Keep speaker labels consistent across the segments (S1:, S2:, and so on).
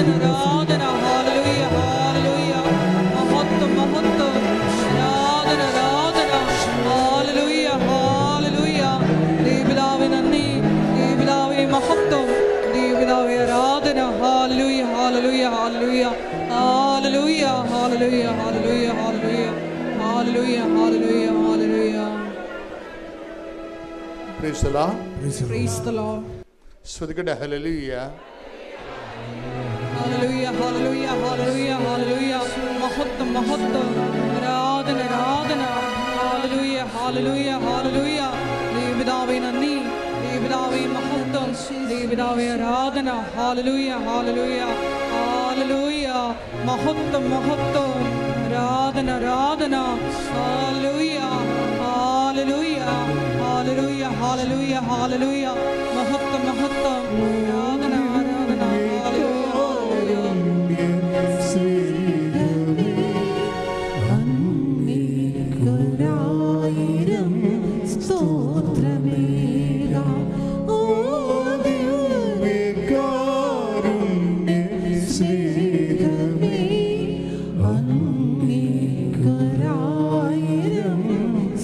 S1: ആരാധന ഹല്ലേലൂയ ഹല്ലേലൂയ മഹത്വം മഹത്വം ആരാധന ആരാധന ഹല്ലേലൂയ ഹല്ലേലൂയ ദൈവപിതാവേ നന്ദി ദൈവപിതാവേ മഹത്വം ദൈവപിതാവേ ആരാധന ഹല്ലേലൂയ ഹല്ലേലൂയ ഹല്ലേലൂയ ഹല്ലേലൂയ ഹല്ലേലൂയ ഹല്ലേലൂയ ഹല്ലേലൂയ ഹല്ലേലൂയ ഹല്ലേലൂയ.
S2: Praise the Lord.
S1: Praise the Lord.
S2: ശ്രുതിക്കട്ടെ ഹല്ലേലൂയ
S1: ഹല്ലേലൂയ ഹല്ലേലൂയ ഹല്ലേലൂയ ഹല്ലേലൂയ മഹത്വം മഹത്വം ആരാധന ആരാധന ഹല്ലേലൂയ ഹല്ലേലൂയ ഹല്ലേലൂയ ദൈവപിതാവേ നന്ദി ദൈവപിതാവേ മഹത്വം ദൈവപിതാവേ ആരാധന ഹല്ലേലൂയ ഹല്ലേലൂയ ഹല്ലേലൂയ മഹത്വം മഹത്വം ആരാധന ആരാധന ഹല്ലേലൂയ ഹല്ലേലൂയ ഹല്ലേലൂയ ഹല്ലേലൂയ ഹല്ലേലൂയ മഹത്വം മഹത്വം ആരാധന ആരാധന ഹല്ലേലൂയ
S3: അങ്ങേക്കൊരായിരം സ്തോത്രമേകാം. ഓ സ്നേഹമേ അങ്ങേക്കൊരായിരം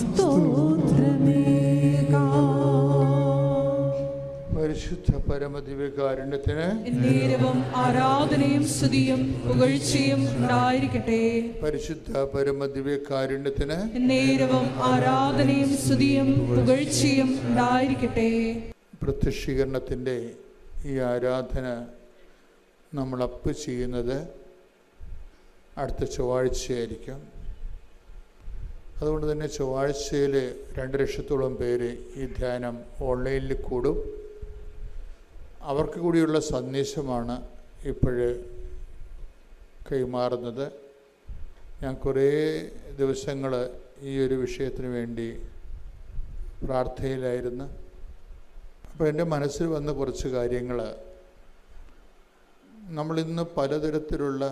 S3: സ്തോത്രമേകാം.
S2: പരിശുദ്ധ പരമദിവ്യകാരുണ്യത്തിന്
S1: എന്നേരവും ആരാധനയും സ്തുതിയും പുകഴ്ചയും ഉണ്ടായിരിക്കട്ടെ.
S2: പരിശുദ്ധ പരമദിവ്യകാരുണ്യത്തിന്
S1: എന്നേരവും ആരാധനയും സ്തുതിയും പുകഴ്ചയും ഉണ്ടായിരിക്കട്ടെ.
S2: പ്രത്യക്ഷീകരണത്തിൻ്റെ ഈ ആരാധന നമ്മൾ അപ്പ് ചെയ്യുന്നത് അടുത്ത ചൊവ്വാഴ്ചയായിരിക്കും. അതുകൊണ്ട് തന്നെ ചൊവ്വാഴ്ചയിൽ 2 ലക്ഷത്തോളം പേര് ഈ ധ്യാനം ഓൺലൈനിൽ കൂടും. അവർക്ക് കൂടിയുള്ള സന്ദേശമാണ് ഇപ്പോഴ് കൈമാറുന്നത്. ഞാൻ കുറേ ദിവസങ്ങൾ ഈ ഒരു വിഷയത്തിന് വേണ്ടി പ്രാർത്ഥനയിലായിരുന്നു. അപ്പോൾ എൻ്റെ മനസ്സിൽ വന്ന കുറച്ച് കാര്യങ്ങൾ, നമ്മളിന്ന് പലതരത്തിലുള്ള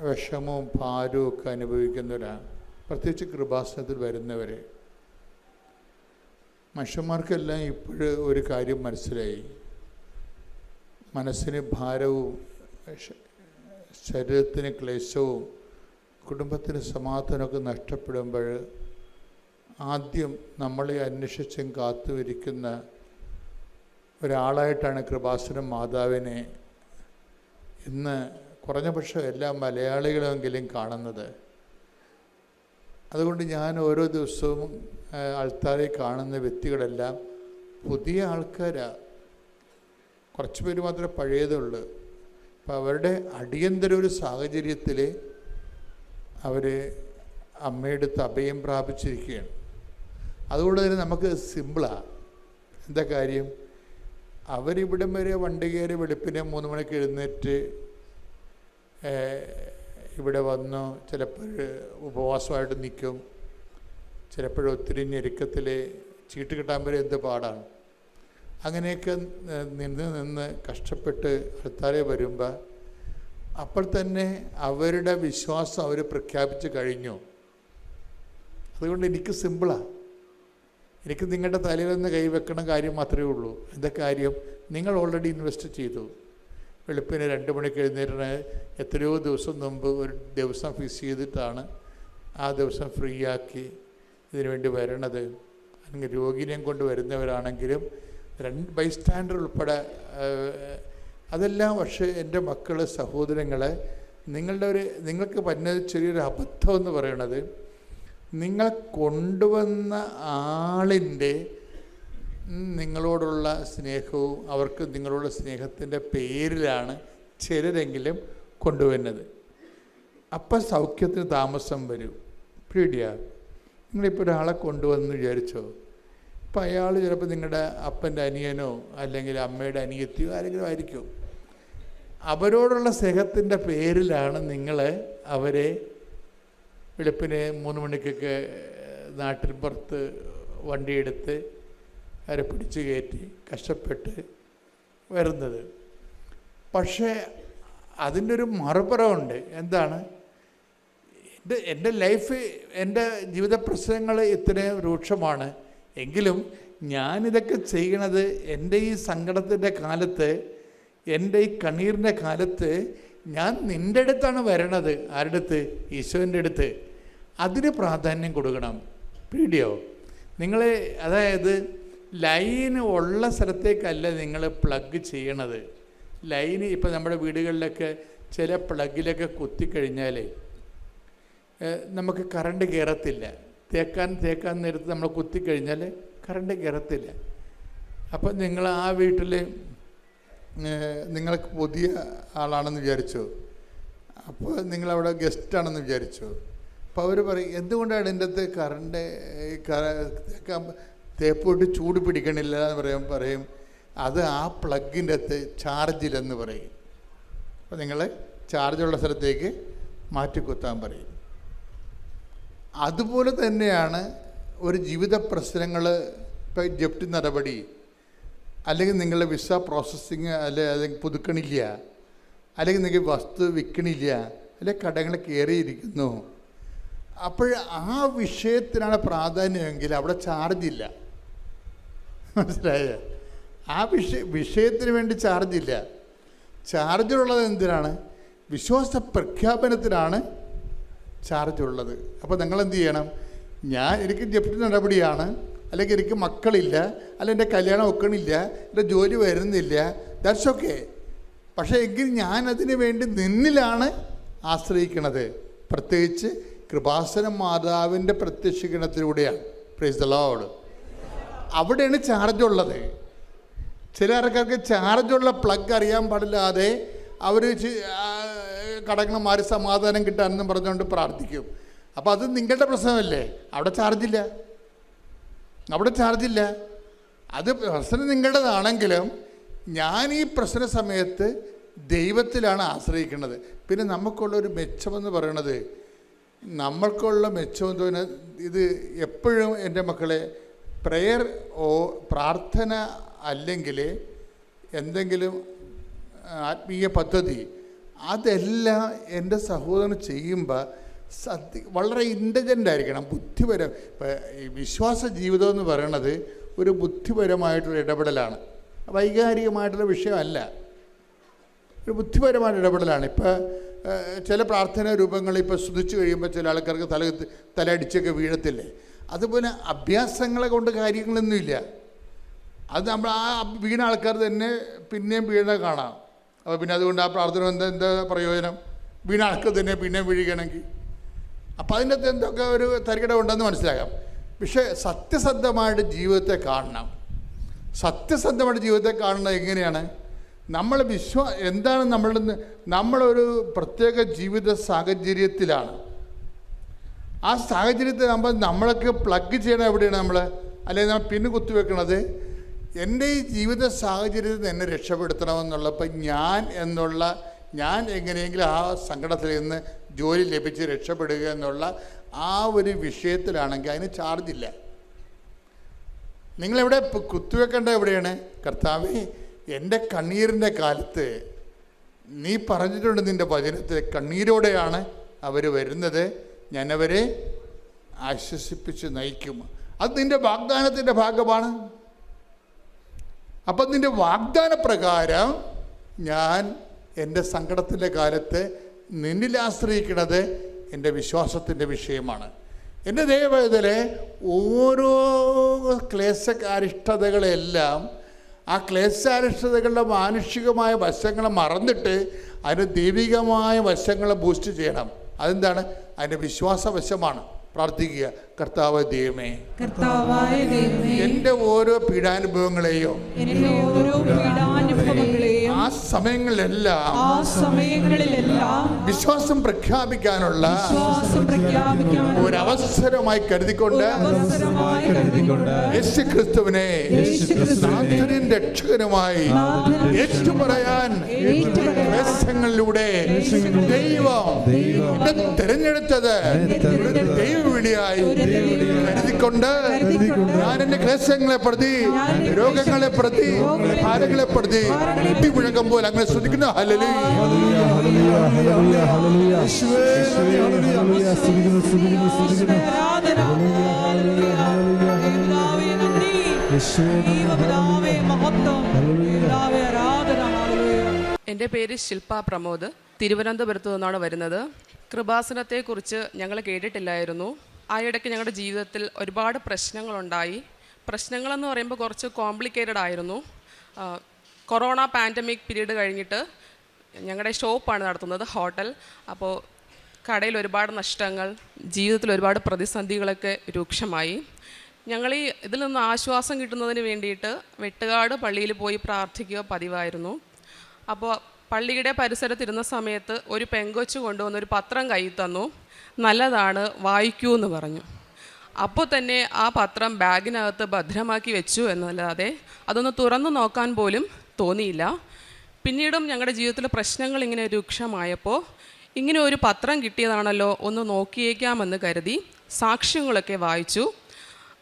S2: വിഷമവും ഭാരവും ഒക്കെ അനുഭവിക്കുന്നവരാണ്, പ്രത്യേകിച്ച് കൃപാസനത്തിൽ വരുന്നവർ. മനുഷ്യന്മാർക്കെല്ലാം ഇപ്പോഴും ഒരു കാര്യം മനസ്സിലായി, മനസ്സിന് ഭാരവും ശരീരത്തിന് ക്ലേശവും കുടുംബത്തിന് സമാധാനമൊക്കെ നഷ്ടപ്പെടുമ്പോൾ ആദ്യം നമ്മളെ അന്വേഷിച്ചും കാത്തുവരിക്കുന്ന ഒരാളായിട്ടാണ് കൃപാസനം മാതാവിനെ ഇന്ന് കുറഞ്ഞ പക്ഷം എല്ലാ മലയാളികളെങ്കിലും കാണുന്നത്. അതുകൊണ്ട് ഞാൻ ഓരോ ദിവസവും ആൾക്കാരെ കാണുന്ന വ്യക്തികളെല്ലാം പുതിയ ആൾക്കാരാണ്. കുറച്ച് പേര് മാത്രമേ പഴയതുള്ളൂ. അപ്പോൾ അവരുടെ അടിയന്തര ഒരു സാഹചര്യത്തിൽ അവർ അമ്മയുടെ അഭയം പ്രാപിച്ചിരിക്കുകയാണ്. അതുകൊണ്ട് തന്നെ നമുക്ക് സിമ്പിളാണ്. എന്താ കാര്യം? അവരിവിടം വരെ വണ്ടി കയറി വെളുപ്പിനെ 3 മണിക്ക് എഴുന്നേറ്റ് ഇവിടെ വന്നു, ചിലപ്പോൾ ഉപവാസമായിട്ട് നിൽക്കും, ചിലപ്പോഴും ഒത്തിരി ഞെരുക്കത്തിൽ ചീട്ട് കിട്ടാൻ വരെ എന്ത് പാടാണ്. അങ്ങനെയൊക്കെ നിന്ന് കഷ്ടപ്പെട്ട് അടുത്താരെ വരുമ്പോൾ അപ്പോൾ തന്നെ അവരുടെ വിശ്വാസം അവർ പ്രഖ്യാപിച്ച് കഴിഞ്ഞു. അതുകൊണ്ട് എനിക്ക് സിമ്പിളാണ്. എനിക്ക് നിങ്ങളുടെ തലയിലൊന്ന് കൈവെക്കണ കാര്യം മാത്രമേ ഉള്ളൂ. എന്താ കാര്യം? നിങ്ങൾ ഓൾറെഡി ഇൻവെസ്റ്റ് ചെയ്തു. വെളുപ്പിന് 2 മണിക്ക് എഴുന്നേറ്റിന് എത്രയോ ദിവസം മുമ്പ് ഒരു ദിവസം ഫിക്സ് ചെയ്തിട്ടാണ് ആ ദിവസം ഫ്രീ ആക്കി ഇതിനു വേണ്ടി വരണത്. അല്ലെങ്കിൽ രോഗിനെയും കൊണ്ട് വരുന്നവരാണെങ്കിലും 2 ബൈസ്റ്റാൻഡർ ഉൾപ്പെടെ അതെല്ലാം. പക്ഷേ എൻ്റെ മക്കൾ, സഹോദരങ്ങളെ, നിങ്ങൾക്ക് പറ്റുന്ന ചെറിയൊരു അബദ്ധം എന്ന് പറയണത്, നിങ്ങളെ കൊണ്ടുവന്ന ആളിൻ്റെ നിങ്ങളോടുള്ള സ്നേഹവും അവർക്ക് നിങ്ങളോടുള്ള സ്നേഹത്തിൻ്റെ പേരിലാണ് ചിലരെങ്കിലും കൊണ്ടുവരുന്നത്. അപ്പം സൗഖ്യത്തിന് താമസം വരും. പേടിയാ. നിങ്ങളിപ്പോൾ ഒരാളെ കൊണ്ടുവന്ന് വിചാരിച്ചോ, ഇപ്പം അയാൾ ചിലപ്പോൾ നിങ്ങളുടെ അപ്പൻ്റെ അനിയനോ അല്ലെങ്കിൽ അമ്മയുടെ അനിയത്തിയോ ആരെങ്കിലും ആയിരിക്കും. അവരോടുള്ള സ്നേഹത്തിൻ്റെ പേരിലാണ് നിങ്ങൾ അവരെ വെളുപ്പിന് 3 മണിക്കൊക്കെ നാട്ടിൽ പുറത്ത് വണ്ടിയെടുത്ത് അവരെ പിടിച്ചു കയറ്റി കഷ്ടപ്പെട്ട് വരുന്നത്. പക്ഷേ അതിൻ്റെ ഒരു മറുപുറമുണ്ട്. എന്താണ്? എൻ്റെ ലൈഫ്, എൻ്റെ ജീവിത പ്രശ്നങ്ങൾ ഇത്രയും രൂക്ഷമാണ് എങ്കിലും ഞാനിതൊക്കെ ചെയ്യണത് എൻ്റെ ഈ സങ്കടത്തിൻ്റെ കാലത്ത് എൻ്റെ ഈ കണ്ണീരിൻ്റെ കാലത്ത് ഞാൻ നിൻ്റെ അടുത്താണ് വരണത്. ആരുടെ അടുത്ത്? ഈശോൻ്റെ അടുത്ത്. അതിന് പ്രാധാന്യം കൊടുക്കണം. പേടിയോ? നിങ്ങൾ അതായത് ലൈന് ഉള്ള സ്ഥലത്തേക്കല്ല നിങ്ങൾ പ്ലഗ് ചെയ്യണത്. ലൈന് ഇപ്പം നമ്മുടെ വീടുകളിലൊക്കെ ചില പ്ലഗിലൊക്കെ കുത്തിക്കഴിഞ്ഞാൽ നമുക്ക് കറണ്ട് കയറത്തില്ല. തേക്കാൻ നേരത്ത് നമ്മൾ കുത്തിക്കഴിഞ്ഞാൽ കറണ്ട് കയറത്തില്ല. അപ്പം നിങ്ങൾ ആ വീട്ടിൽ നിങ്ങൾക്ക് പുതിയ ആളാണെന്ന് വിചാരിച്ചു. അപ്പോൾ നിങ്ങളവിടെ ഗസ്റ്റാണെന്ന് വിചാരിച്ചു. അപ്പോൾ അവർ പറയും, എന്തുകൊണ്ടാണ് എൻ്റെ അടുത്ത് കറണ്ട് തേപ്പോട്ട് ചൂട് പിടിക്കണില്ല എന്ന് പറയും അത് ആ പ്ലഗിൻ്റെ അകത്ത് ചാർജില്ലെന്ന് പറയും. അപ്പോൾ നിങ്ങൾ ചാർജുള്ള സ്ഥലത്തേക്ക് മാറ്റിക്കുത്താൻ പറയും. അതുപോലെ തന്നെയാണ് ഒരു ജീവിത പ്രശ്നങ്ങൾ. ഇപ്പോൾ ജപ്തി നടപടി, അല്ലെങ്കിൽ നിങ്ങളുടെ വിസ പ്രോസസ്സിങ് അല്ലെങ്കിൽ പുതുക്കണില്ല, അല്ലെങ്കിൽ നിങ്ങൾ വസ്തു വിൽക്കണില്ല, അല്ലെങ്കിൽ കടങ്ങൾ കയറിയിരിക്കുന്നു. അപ്പോൾ ആ വിഷയത്തിനാണ് പ്രാധാന്യമെങ്കിൽ അവിടെ ചാർജില്ല. മനസ്സിലായ? ആ വിഷയത്തിന് വേണ്ടി ചാർജില്ല. ചാർജുള്ളത് എന്തിനാണ്? വിശ്വാസ പ്രഖ്യാപനത്തിനാണ് ചാർജുള്ളത്. അപ്പോൾ നിങ്ങളെന്ത് ചെയ്യണം? എനിക്ക് ജപ്തി നടപടിയാണ്, അല്ലെങ്കിൽ എനിക്ക് മക്കളില്ല, അല്ലെങ്കിൽ എൻ്റെ കല്യാണം ഒക്കണില്ല, എൻ്റെ ജോലി വരുന്നില്ല, ദാറ്റ്സ് ഓക്കെ. പക്ഷേ എങ്കിൽ ഞാനതിന് വേണ്ടി നിന്നിലാണ് ആശ്രയിക്കണത്. പ്രത്യേകിച്ച് കൃപാസന മാതാവിൻ്റെ പ്രത്യക്ഷീകരണത്തിലൂടെയാണ്. Praise the Lord. അവിടെയാണ് ചാർജുള്ളത്. ചില ആൾക്കാർക്ക് ചാർജുള്ള പ്ലഗ് അറിയാൻ പാടില്ലാതെ അവർ കടങ്ങന്മാർ സമാധാനം കിട്ടാനെന്നും പറഞ്ഞുകൊണ്ട് പ്രാർത്ഥിക്കും. അപ്പോൾ അത് നിങ്ങളുടെ പ്രശ്നമല്ലേ? അവിടെ ചാർജില്ല. അത് പ്രശ്നം നിങ്ങളുടേതാണെങ്കിലും ഞാൻ ഈ പ്രശ്ന സമയത്ത് ദൈവത്തിലാണ് ആശ്രയിക്കുന്നത്. പിന്നെ നമുക്കുള്ളൊരു മെച്ചമെന്ന് പറയണത്, നമ്മൾക്കുള്ള മെച്ചമെന്ന് പറഞ്ഞാൽ ഇത് എപ്പോഴും എൻ്റെ മക്കളെ പ്രാർത്ഥന അല്ലെങ്കിൽ എന്തെങ്കിലും ആത്മീയ പദ്ധതി അതെല്ലാം എൻ്റെ സഹോദരൻ ചെയ്യുമ്പോൾ വളരെ ഇൻ്റലിജൻ്റ് ആയിരിക്കണം, ബുദ്ധിപരം. ഇപ്പം ഈ വിശ്വാസ ജീവിതം എന്ന് പറയണത് ഒരു ബുദ്ധിപരമായിട്ടുള്ള ഇടപെടലാണ്, വൈകാരികമായിട്ടുള്ള വിഷയമല്ല, ഒരു ബുദ്ധിപരമായിട്ടുള്ള ഇടപെടലാണ്. ഇപ്പോൾ ചില പ്രാർത്ഥനാ രൂപങ്ങൾ ഇപ്പോൾ സ്തുതിച്ച് കഴിയുമ്പോൾ ചില ആൾക്കാർക്ക് തലയടിച്ചൊക്കെ വീഴത്തില്ലേ? അതുപോലെ അഭ്യാസങ്ങളെ കൊണ്ട് കാര്യങ്ങളൊന്നുമില്ല. അത് നമ്മൾ ആ വീണ ആൾക്കാർ തന്നെ പിന്നെയും വീണ കാണാം. അപ്പോൾ പിന്നെ അതുകൊണ്ട് ആ പ്രാർത്ഥന എന്താ പ്രയോജനം? വീണ ആൾക്കാർ തന്നെ പിന്നെയും വീഴുകയാണെങ്കിൽ അപ്പോൾ അതിൻ്റെ അകത്ത് എന്തൊക്കെ ഒരു തരികിട ഉണ്ടെന്ന് മനസ്സിലാക്കാം. പക്ഷേ സത്യസന്ധമായിട്ട് ജീവിതത്തെ കാണണം. സത്യസന്ധമായിട്ട് ജീവിതത്തെ കാണുന്നത് എങ്ങനെയാണ്? നമ്മൾ എന്താണ് നമ്മളൊരു പ്രത്യേക ജീവിത സാഹചര്യത്തിലാണ്. ആ സാഹചര്യത്തിൽ നമ്മളൊക്കെ പ്ലഗ് ചെയ്യണം എവിടെയാണ് നമ്മൾ, അല്ലെങ്കിൽ നമ്മൾ പിന്ന് കുത്തിവെക്കണത് എൻ്റെ ഈ ജീവിത സാഹചര്യത്തിൽ എന്നെ രക്ഷപ്പെടുത്തണമെന്നുള്ളപ്പോൾ ഞാൻ എങ്ങനെയെങ്കിലും ആ സങ്കടത്തിൽ നിന്ന് ജോലി ലഭിച്ച് രക്ഷപ്പെടുക എന്നുള്ള ആ ഒരു വിഷയത്തിലാണെങ്കിൽ അതിന് ചാർജില്ല. നിങ്ങളെവിടെ കുത്തിവെക്കേണ്ട എവിടെയാണ്? കർത്താവേ, എൻ്റെ കണ്ണീരിൻ്റെ കാലത്ത് നീ പറഞ്ഞിട്ടുണ്ട് നിൻ്റെ വചനത്തിൽ, കണ്ണീരോടെയാണ് അവർ വരുന്നത്, ഞാനവരെ ആശ്വസിപ്പിച്ച് നയിക്കും. അത് നിൻ്റെ വാഗ്ദാനത്തിൻ്റെ ഭാഗമാണ്. അപ്പം നിൻ്റെ വാഗ്ദാന പ്രകാരം ഞാൻ എൻ്റെ സങ്കടത്തിൻ്റെ കാലത്ത് നിന്നിൽ ആശ്രയിക്കുന്നത് എൻ്റെ വിശ്വാസത്തിൻ്റെ വിഷയമാണ്. എൻ്റെ ദൈവവേദനയിലെ ഓരോ ക്ലേശാരിഷ്ടതകളെല്ലാം ആ ക്ലേശാരിഷ്ടതകളുടെ മാനുഷികമായ വശങ്ങളെ മറന്നിട്ട് അതിൻ്റെ ദൈവികമായ വശങ്ങളെ ബൂസ്റ്റ് ചെയ്യണം. അതെന്താണ്? അതിൻ്റെ വിശ്വാസവശമാണ്. പ്രാർത്ഥിക്കുക, കർത്താവ് ദൈവമേ, എൻ്റെ ഓരോ പീഡാനുഭവങ്ങളെയോ ആ സമയങ്ങളിലെല്ലാം വിശ്വാസം പ്രഖ്യാപിക്കാനുള്ള ഒരവസരമായി കരുതിക്കൊണ്ട് യേശു ക്രിസ്തുവിനെ നാഥനും രക്ഷകനുമായി ഏറ്റുപറയാൻ ക്ലേശങ്ങളിലൂടെ ദൈവം തിരഞ്ഞെടുത്തത് ദൈവവിളിയായി കരുതിക്കൊണ്ട് ഞാൻ എൻ്റെ ക്ലേശങ്ങളെ പ്രതി, രോഗങ്ങളെ പ്രതി, ഭാരങ്ങളെ പ്രതി മുഴങ്ങുമ്പോൾ അങ്ങനെ ശ്രദ്ധിക്കുന്നു.
S1: മഹത്വം, ആരാധന.
S4: എൻ്റെ പേര് ശില്പ പ്രമോദ്. തിരുവനന്തപുരത്ത് നിന്നാണ് വരുന്നത്. കൃപാസനത്തെക്കുറിച്ച് ഞങ്ങൾ കേട്ടിട്ടില്ലായിരുന്നു. ആ ഇടയ്ക്ക് ഞങ്ങളുടെ ജീവിതത്തിൽ ഒരുപാട് പ്രശ്നങ്ങളുണ്ടായി. പ്രശ്നങ്ങളെന്ന് പറയുമ്പോൾ കുറച്ച് കോംപ്ലിക്കേറ്റഡ് ആയിരുന്നു. കൊറോണ പാൻഡമിക് പീരീഡ് കഴിഞ്ഞിട്ട് ഞങ്ങളുടെ ഷോപ്പാണ് നടത്തുന്നത്, ഹോട്ടൽ. അപ്പോൾ കടയിൽ ഒരുപാട് നഷ്ടങ്ങൾ, ജീവിതത്തിൽ ഒരുപാട് പ്രതിസന്ധികളൊക്കെ രൂക്ഷമായി. ഞങ്ങൾ ഇതിൽ നിന്ന് ആശ്വാസം കിട്ടുന്നതിന് വേണ്ടിയിട്ട് വെട്ടുകാട് പള്ളിയിൽ പോയി പ്രാർത്ഥിക്കുക പതിവായിരുന്നു. അപ്പോൾ പള്ളിയുടെ പരിസരത്തിരുന്ന സമയത്ത് ഒരു പെങ്കൊച്ച് കൊണ്ടുവന്നൊരു പത്രം കയ്യിൽ തന്നു. നല്ലതാണ്, വായിക്കൂ എന്ന് പറഞ്ഞു. അപ്പോൾ തന്നെ ആ പത്രം ബാഗിനകത്ത് ഭദ്രമാക്കി വെച്ചു എന്നല്ലാതെ അതൊന്ന് തുറന്നു നോക്കാൻ പോലും തോന്നിയില്ല. പിന്നീടും ഞങ്ങളുടെ ജീവിതത്തിലെ പ്രശ്നങ്ങൾ ഇങ്ങനെ രൂക്ഷമായപ്പോൾ ഇങ്ങനെ ഒരു പത്രം കിട്ടിയതാണല്ലോ, ഒന്ന് നോക്കിയേക്കാമെന്ന് കരുതി സാക്ഷ്യങ്ങളൊക്കെ വായിച്ചു.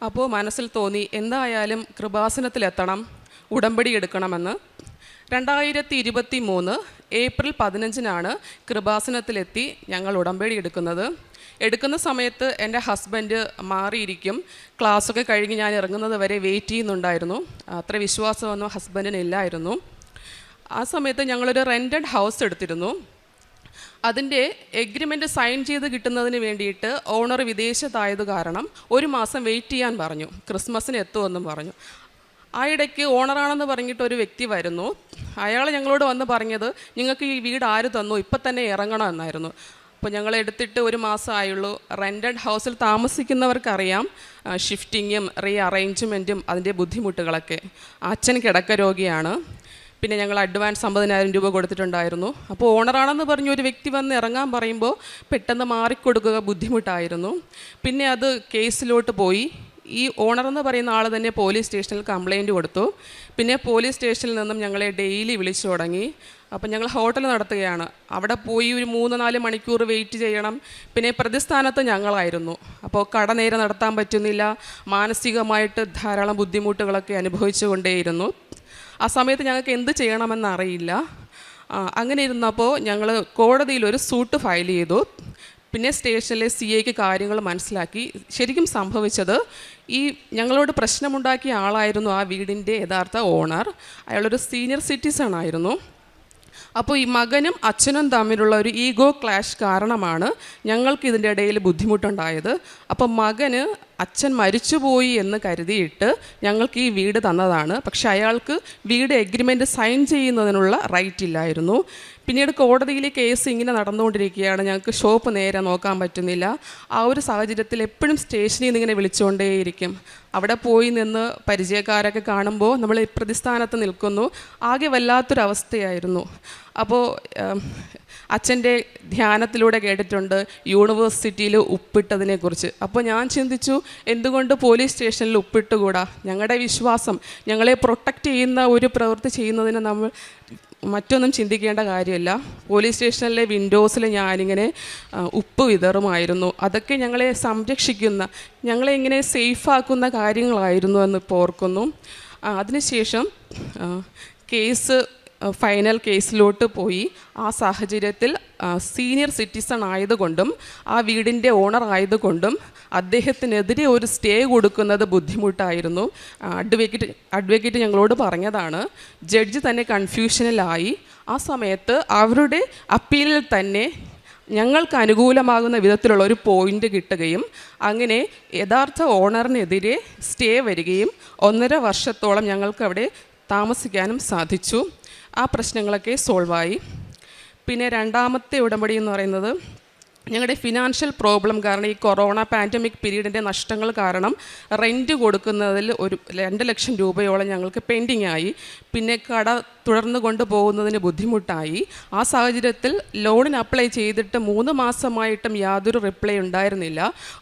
S4: അപ്പോൾ മനസ്സിൽ തോന്നി എന്തായാലും കൃപാസനത്തിലെത്തണം, ഉടമ്പടി എടുക്കണമെന്ന്. 2023 ഏപ്രിൽ 15 കൃപാസനത്തിലെത്തി ഞങ്ങൾ ഉടമ്പടി എടുക്കുന്ന സമയത്ത് എൻ്റെ ഹസ്ബൻഡ് മാറിയിരിക്കും. ക്ലാസ്സൊക്കെ കഴിഞ്ഞ് ഞാൻ ഇറങ്ങുന്നത് വരെ വെയിറ്റ് ചെയ്യുന്നുണ്ടായിരുന്നു. അത്ര വിശ്വാസമൊന്നും ഹസ്ബൻഡിന് ഇല്ലായിരുന്നു. ആ സമയത്ത് ഞങ്ങളൊരു റെൻറ്റഡ് ഹൗസ് എടുത്തിരുന്നു. അതിൻ്റെ എഗ്രിമെൻ്റ് സൈൻ ചെയ്ത് കിട്ടുന്നതിന് വേണ്ടിയിട്ട് ഓണർ വിദേശത്തായത് കാരണം 1 മാസം വെയിറ്റ് ചെയ്യാൻ പറഞ്ഞു. ക്രിസ്മസിന് എത്തുമെന്നും പറഞ്ഞു. ആ ഇടയ്ക്ക് ഓണറാണെന്ന് പറഞ്ഞിട്ട് ഒരു വ്യക്തി വരുന്നു. അയാൾ ഞങ്ങളോട് വന്ന് പറഞ്ഞത് നിങ്ങൾക്ക് ഈ വീട് ആര് തന്നു, ഇപ്പം തന്നെ ഇറങ്ങണം എന്നായിരുന്നു. അപ്പോൾ ഞങ്ങൾ എടുത്തിട്ട് 1 മാസമായുള്ളൂ. റെൻറ്റഡ് ഹൗസിൽ താമസിക്കുന്നവർക്കറിയാം ഷിഫ്റ്റിങ്ങും റീ അറേഞ്ച്മെൻറ്റും അതിൻ്റെ ബുദ്ധിമുട്ടുകളൊക്കെ. അച്ഛൻ കിടക്ക രോഗിയാണ്. പിന്നെ ഞങ്ങൾ അഡ്വാൻസ് 50,000 രൂപ കൊടുത്തിട്ടുണ്ടായിരുന്നു. അപ്പോൾ ഓണറാണെന്ന് പറഞ്ഞ് ഒരു വ്യക്തി വന്ന് ഇറങ്ങാൻ പറയുമ്പോൾ പെട്ടെന്ന് മാറിക്കൊടുക്കുക ബുദ്ധിമുട്ടായിരുന്നു. പിന്നെ അത് കേസിലോട്ട് പോയി. ഈ ഓണറെന്ന് പറയുന്ന ആൾ തന്നെ പോലീസ് സ്റ്റേഷനിൽ കംപ്ലയിൻറ്റ് കൊടുത്തു. പിന്നെ പോലീസ് സ്റ്റേഷനിൽ നിന്നും ഞങ്ങളെ ഡെയിലി വിളിച്ചു തുടങ്ങി. അപ്പം ഞങ്ങൾ ഹോട്ടൽ നടത്തുകയാണ്. അവിടെ പോയി ഒരു 3-4 മണിക്കൂർ വെയിറ്റ് ചെയ്യണം. പിന്നെ പ്രതിസ്ഥാനത്ത് ഞങ്ങളായിരുന്നു. അപ്പോൾ കട നേരെ നടത്താൻ പറ്റുന്നില്ല. മാനസികമായിട്ട് ധാരാളം ബുദ്ധിമുട്ടുകളൊക്കെ അനുഭവിച്ചു കൊണ്ടേയിരുന്നു. ആ സമയത്ത് ഞങ്ങൾക്ക് എന്ത് ചെയ്യണമെന്നറിയില്ല. അങ്ങനെ ഇരുന്നപ്പോൾ ഞങ്ങൾ കോടതിയിൽ ഒരു സൂട്ട് ഫയൽ ചെയ്തു. പിന്നെ സ്റ്റേഷനിലെ CIക്ക് കാര്യങ്ങൾ മനസ്സിലാക്കി. ശരിക്കും സംഭവിച്ചത് ഈ ഞങ്ങളോട് പ്രശ്നമുണ്ടാക്കിയ ആളായിരുന്നു ആ വീടിൻ്റെ യഥാർത്ഥ ഓണർ. അയാളൊരു സീനിയർ സിറ്റിസൺ ആയിരുന്നു. അപ്പോൾ ഈ മകനും അച്ഛനും തമ്മിലുള്ള ഒരു ഈഗോ ക്ലാഷ് കാരണമാണ് ഞങ്ങൾക്ക് ഇതിൻ്റെ ഇടയിൽ ബുദ്ധിമുട്ടുണ്ടായത്. അപ്പോൾ മകന് അച്ഛൻ മരിച്ചുപോയി എന്ന് കരുതിയിട്ട് ഞങ്ങൾക്ക് ഈ വീട് തന്നതാണ്. പക്ഷെ അയാൾക്ക് വീട് എഗ്രിമെൻ്റ് സൈൻ ചെയ്യുന്നതിനുള്ള റൈറ്റ് ഇല്ലായിരുന്നു. പിന്നീട് കോടതിയിൽ കേസ് ഇങ്ങനെ നടന്നുകൊണ്ടിരിക്കുകയാണ്. ഞങ്ങൾക്ക് ഷോപ്പ് നേരെ നോക്കാൻ പറ്റുന്നില്ല. ആ ഒരു സാഹചര്യത്തിൽ എപ്പോഴും സ്റ്റേഷനിൽ നിന്ന് ഇങ്ങനെ വിളിച്ചുകൊണ്ടേയിരിക്കും. അവിടെ പോയി നിന്ന് പരിചയക്കാരൊക്കെ കാണുമ്പോൾ നമ്മൾ ഈ പ്രതിസ്ഥാനത്ത് നിൽക്കുന്നു. ആകെ വല്ലാത്തൊരവസ്ഥയായിരുന്നു. അപ്പോൾ അച്ഛൻ്റെ ധ്യാനത്തിലൂടെ കേട്ടിട്ടുണ്ട് യൂണിവേഴ്സിറ്റിയിൽ ഉപ്പിട്ടതിനെക്കുറിച്ച്. അപ്പോൾ ഞാൻ ചിന്തിച്ചു, എന്തുകൊണ്ട് പോലീസ് സ്റ്റേഷനിൽ ഉപ്പിട്ടുകൂടാ? ഞങ്ങളുടെ വിശ്വാസം, ഞങ്ങളെ പ്രൊട്ടക്റ്റ് ചെയ്യുന്ന ഒരു പ്രവൃത്തി ചെയ്യുന്നതിന് നമ്മൾ മറ്റൊന്നും ചിന്തിക്കേണ്ട കാര്യമില്ല. പോലീസ് സ്റ്റേഷനിലെ വിൻഡോസിൽ ഞാനിങ്ങനെ ഉപ്പ് വിതറുമായിരുന്നു. അതൊക്കെ ഞങ്ങളെ സംരക്ഷിക്കുന്ന, ഞങ്ങളെ ഇങ്ങനെ സേഫാക്കുന്ന കാര്യങ്ങളായിരുന്നു എന്ന് ഇപ്പോൾ ഓർക്കുന്നു. അതിനുശേഷം ഫൈനൽ കേസിലോട്ട് പോയി. ആ സാഹചര്യത്തിൽ സീനിയർ സിറ്റിസൺ ആയതുകൊണ്ടും ആ വീടിൻ്റെ ഓണർ ആയതുകൊണ്ടും അദ്ദേഹത്തിനെതിരെ ഒരു സ്റ്റേ കൊടുക്കുന്നത് ബുദ്ധിമുട്ടായിരുന്നു. അഡ്വക്കേറ്റ് ഞങ്ങളോട് പറഞ്ഞതാണ്. ജഡ്ജി തന്നെ കൺഫ്യൂഷനിലായി. ആ സമയത്ത് അവരുടെ അപ്പീലിൽ തന്നെ ഞങ്ങൾക്ക് അനുകൂലമാകുന്ന വിധത്തിലുള്ള ഒരു പോയിൻ്റ് കിട്ടുകയും അങ്ങനെ യഥാർത്ഥ ഓണറിനെതിരെ സ്റ്റേ വരികയും 1.5 വർഷത്തോളം ഞങ്ങൾക്ക് അവിടെ താമസിക്കാനും സാധിച്ചു. ആ പ്രശ്നങ്ങളൊക്കെ സോൾവായി. പിന്നെ രണ്ടാമത്തെ ഉടമ്പടി എന്ന് പറയുന്നത് ഞങ്ങളുടെ ഫിനാൻഷ്യൽ പ്രോബ്ലം കാരണം, ഈ കൊറോണ പാൻഡമിക് പീരീഡിൻ്റെ നഷ്ടങ്ങൾ കാരണം റെൻറ്റ് കൊടുക്കുന്നതിൽ ഒരു 2 ലക്ഷം രൂപയോളം ഞങ്ങൾക്ക് പെൻഡിങ് ആയി. പിന്നെ കട തുടർന്ന് കൊണ്ടുപോകുന്നതിന് ബുദ്ധിമുട്ടായി. ആ സാഹചര്യത്തിൽ ലോണിന് അപ്ലൈ ചെയ്തിട്ട് 3 മാസമായിട്ടും യാതൊരു റിപ്ലൈ ഉണ്ടായിരുന്നില്ല.